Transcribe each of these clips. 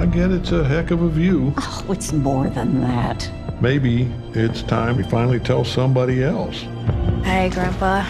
I get it's a heck of a view. Oh, it's more than that. Maybe it's time we finally tell somebody else. Hey, Grandpa.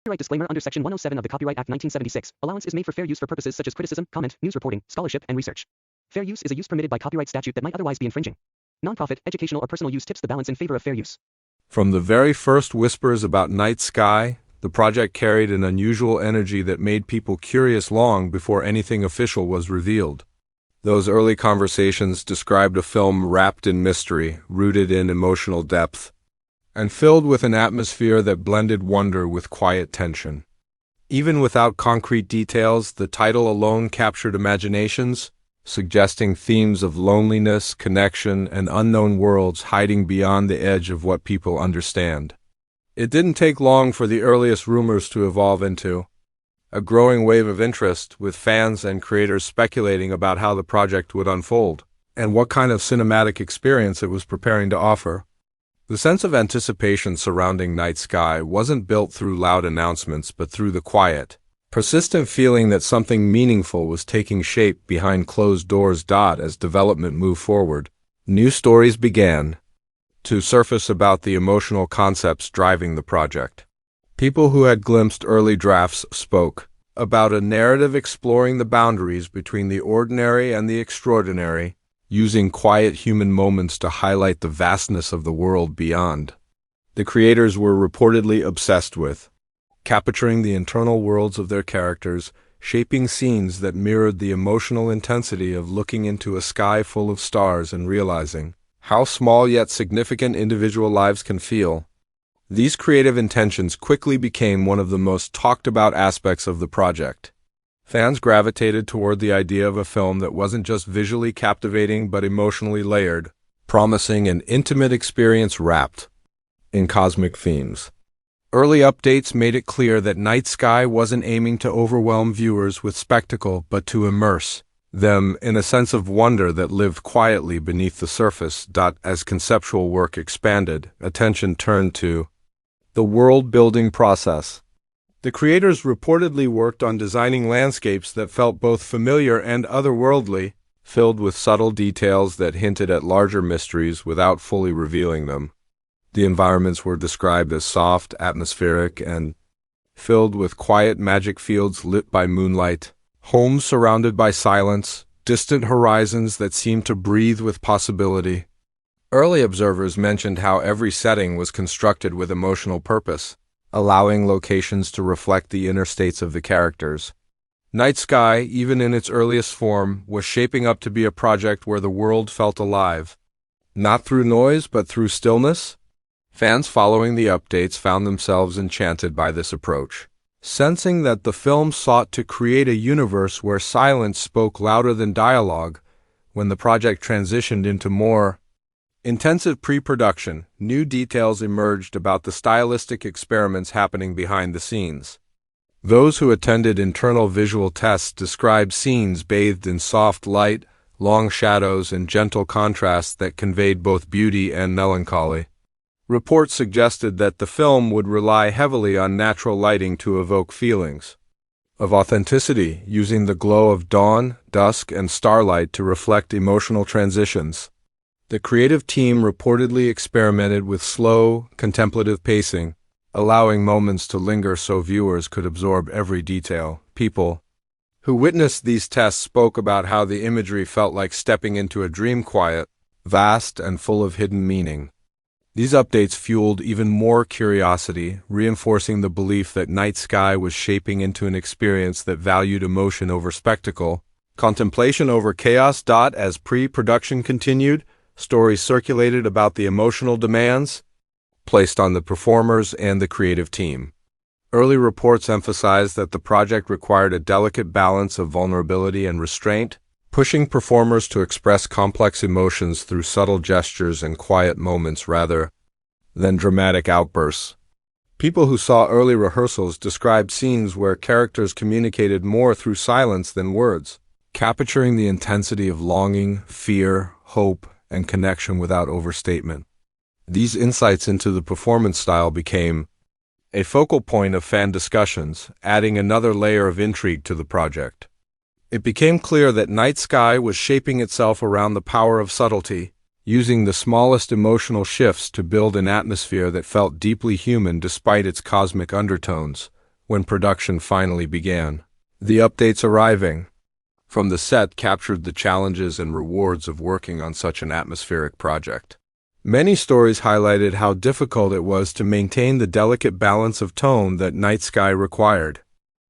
Copyright disclaimer under Section 107 of the Copyright Act 1976. Allowance is made for fair use for purposes such as criticism, comment, news reporting, scholarship, and research. Fair use is a use permitted by copyright statute that might otherwise be infringing. Nonprofit, educational, or personal use tips the balance in favor of fair use. From the very first whispers about night sky, the project carried an unusual energy that made people curious long before anything official was revealed. Those early conversations described a film wrapped in mystery, rooted in emotional depth, and filled with an atmosphere that blended wonder with quiet tension. Even without concrete details, the title alone captured imaginations, suggesting themes of loneliness, connection, and unknown worlds hiding beyond the edge of what people understand. It didn't take long for the earliest rumors to evolve into a growing wave of interest, with fans and creators speculating about how the project would unfold and what kind of cinematic experience it was preparing to offer. The sense of anticipation surrounding Night Sky wasn't built through loud announcements but through the quiet, persistent feeling that something meaningful was taking shape behind closed doors. As development moved forward, new stories began to surface about the emotional concepts driving the project. People who had glimpsed early drafts spoke about a narrative exploring the boundaries between the ordinary and the extraordinary, using quiet human moments to highlight the vastness of the world beyond. The creators were reportedly obsessed with capturing the internal worlds of their characters, shaping scenes that mirrored the emotional intensity of looking into a sky full of stars and realizing how small yet significant individual lives can feel. These creative intentions quickly became one of the most talked about aspects of the project. Fans gravitated toward the idea of a film that wasn't just visually captivating but emotionally layered, promising an intimate experience wrapped in cosmic themes. Early updates made it clear that Night Sky wasn't aiming to overwhelm viewers with spectacle but to immerse them in a sense of wonder that lived quietly beneath the surface. As conceptual work expanded, attention turned to the world-building process. The creators reportedly worked on designing landscapes that felt both familiar and otherworldly, filled with subtle details that hinted at larger mysteries without fully revealing them. The environments were described as soft, atmospheric, and filled with quiet magic fields lit by moonlight, homes surrounded by silence, distant horizons that seemed to breathe with possibility. Early observers mentioned how every setting was constructed with emotional purpose, allowing locations to reflect the inner states of the characters. Night Sky, even in its earliest form, was shaping up to be a project where the world felt alive. Not through noise, but through stillness. Fans following the updates found themselves enchanted by this approach, sensing that the film sought to create a universe where silence spoke louder than dialogue. When the project transitioned into more intensive pre-production, new details emerged about the stylistic experiments happening behind the scenes. Those who attended internal visual tests described scenes bathed in soft light, long shadows, and gentle contrasts that conveyed both beauty and melancholy. Reports suggested that the film would rely heavily on natural lighting to evoke feelings of authenticity, using the glow of dawn, dusk, and starlight to reflect emotional transitions. The creative team reportedly experimented with slow, contemplative pacing, allowing moments to linger so viewers could absorb every detail. People who witnessed these tests spoke about how the imagery felt like stepping into a dream, quiet, vast, and full of hidden meaning. These updates fueled even more curiosity, reinforcing the belief that Night Sky was shaping into an experience that valued emotion over spectacle, contemplation over chaos. As pre-production continued, stories circulated about the emotional demands placed on the performers and the creative team. Early reports emphasized that the project required a delicate balance of vulnerability and restraint, pushing performers to express complex emotions through subtle gestures and quiet moments rather than dramatic outbursts. People who saw early rehearsals described scenes where characters communicated more through silence than words, capturing the intensity of longing, fear, hope, and connection without overstatement. These insights into the performance style became a focal point of fan discussions, adding another layer of intrigue to the project. It became clear that Night Sky was shaping itself around the power of subtlety, using the smallest emotional shifts to build an atmosphere that felt deeply human despite its cosmic undertones. when production finally began. The updates arriving from the set captured the challenges and rewards of working on such an atmospheric project. Many stories highlighted how difficult it was to maintain the delicate balance of tone that Night Sky required.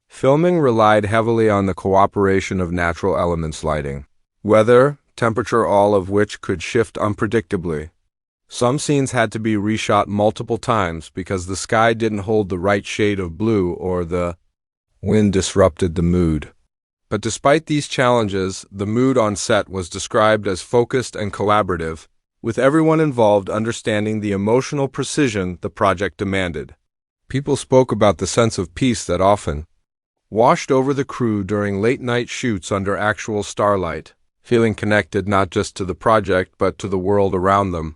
Filming relied heavily on the cooperation of natural elements, lighting, weather, temperature, all of which could shift unpredictably. Some scenes had to be reshot multiple times because the sky didn't hold the right shade of blue or the wind disrupted the mood. But despite these challenges, the mood on set was described as focused and collaborative, with everyone involved understanding the emotional precision the project demanded. People spoke about the sense of peace that often washed over the crew during late-night shoots under actual starlight, feeling connected not just to the project but to the world around them.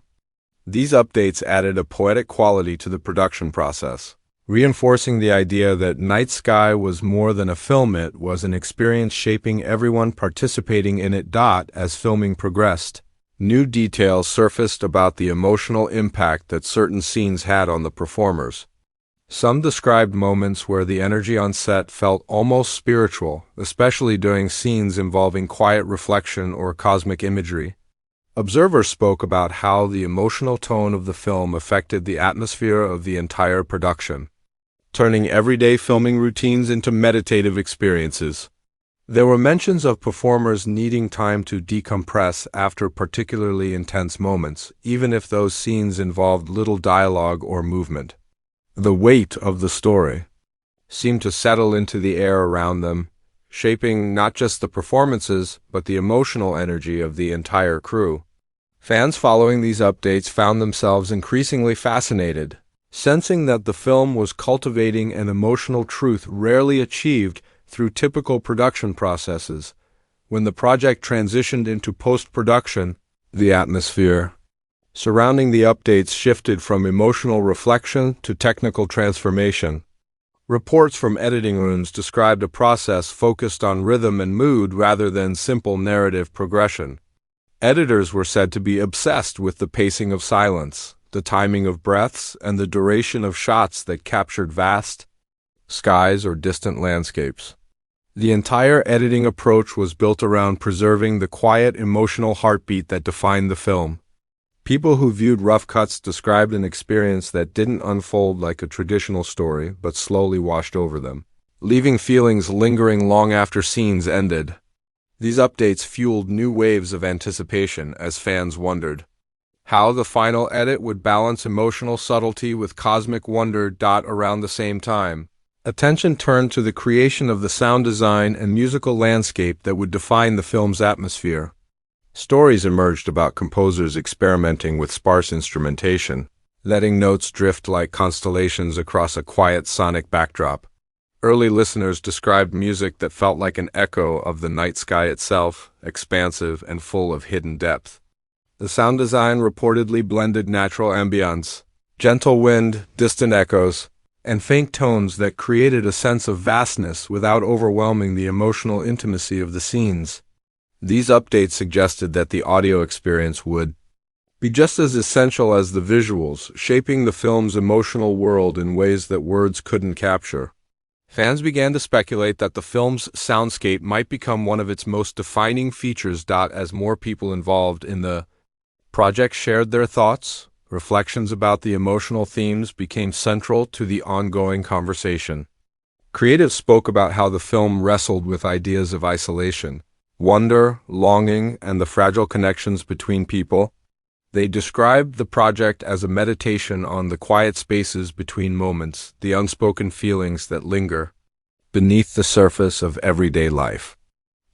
These updates added a poetic quality to the production process, reinforcing the idea that Night Sky was more than a film. It was an experience shaping everyone participating in it. As filming progressed, new details surfaced about the emotional impact that certain scenes had on the performers. Some described moments where the energy on set felt almost spiritual, especially during scenes involving quiet reflection or cosmic imagery. Observers spoke about how the emotional tone of the film affected the atmosphere of the entire production, turning everyday filming routines into meditative experiences. There were mentions of performers needing time to decompress after particularly intense moments, even if those scenes involved little dialogue or movement. The weight of the story seemed to settle into the air around them, shaping not just the performances, but the emotional energy of the entire crew. Fans following these updates found themselves increasingly fascinated, sensing that the film was cultivating an emotional truth rarely achieved through typical production processes. When the project transitioned into post-production, the atmosphere surrounding the updates shifted from emotional reflection to technical transformation. Reports from editing rooms described a process focused on rhythm and mood rather than simple narrative progression. Editors were said to be obsessed with the pacing of silence, the timing of breaths, and the duration of shots that captured vast skies or distant landscapes. The entire editing approach was built around preserving the quiet, emotional heartbeat that defined the film. People who viewed rough cuts described an experience that didn't unfold like a traditional story, but slowly washed over them, leaving feelings lingering long after scenes ended. These updates fueled new waves of anticipation as fans wondered how the final edit would balance emotional subtlety with cosmic wonder. Around the same time, attention turned to the creation of the sound design and musical landscape that would define the film's atmosphere. Stories emerged about composers experimenting with sparse instrumentation, letting notes drift like constellations across a quiet sonic backdrop. Early listeners described music that felt like an echo of the night sky itself, expansive and full of hidden depth. The sound design reportedly blended natural ambience, gentle wind, distant echoes, and faint tones that created a sense of vastness without overwhelming the emotional intimacy of the scenes. These updates suggested that the audio experience would be just as essential as the visuals, shaping the film's emotional world in ways that words couldn't capture. Fans began to speculate that the film's soundscape might become one of its most defining features. As more people involved in the project shared their thoughts, reflections about the emotional themes became central to the ongoing conversation. Creatives spoke about how the film wrestled with ideas of isolation, wonder, longing, and the fragile connections between people. They described the project as a meditation on the quiet spaces between moments, the unspoken feelings that linger beneath the surface of everyday life.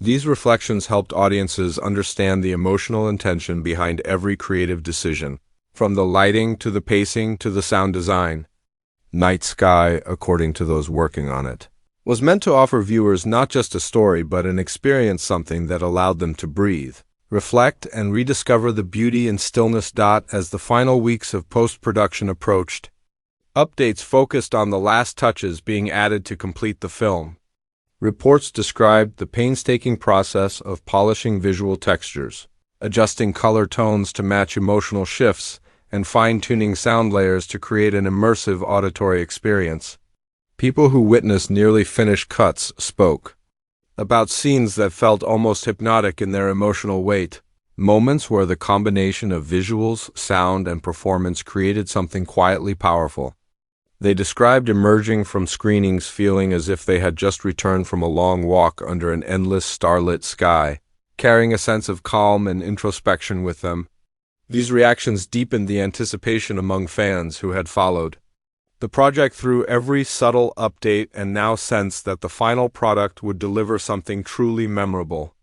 These reflections helped audiences understand the emotional intention behind every creative decision, from the lighting to the pacing to the sound design. Night Sky, according to those working on it, was meant to offer viewers not just a story but an experience, something that allowed them to breathe, reflect, and rediscover the beauty and stillness. As the final weeks of post-production approached, updates focused on the last touches being added to complete the film. Reports described the painstaking process of polishing visual textures, adjusting color tones to match emotional shifts, and fine-tuning sound layers to create an immersive auditory experience. People who witnessed nearly finished cuts spoke about scenes that felt almost hypnotic in their emotional weight, moments where the combination of visuals, sound, and performance created something quietly powerful. They described emerging from screenings feeling as if they had just returned from a long walk under an endless starlit sky, carrying a sense of calm and introspection with them. These reactions deepened the anticipation among fans who had followed the project through every subtle update and now sensed that the final product would deliver something truly memorable.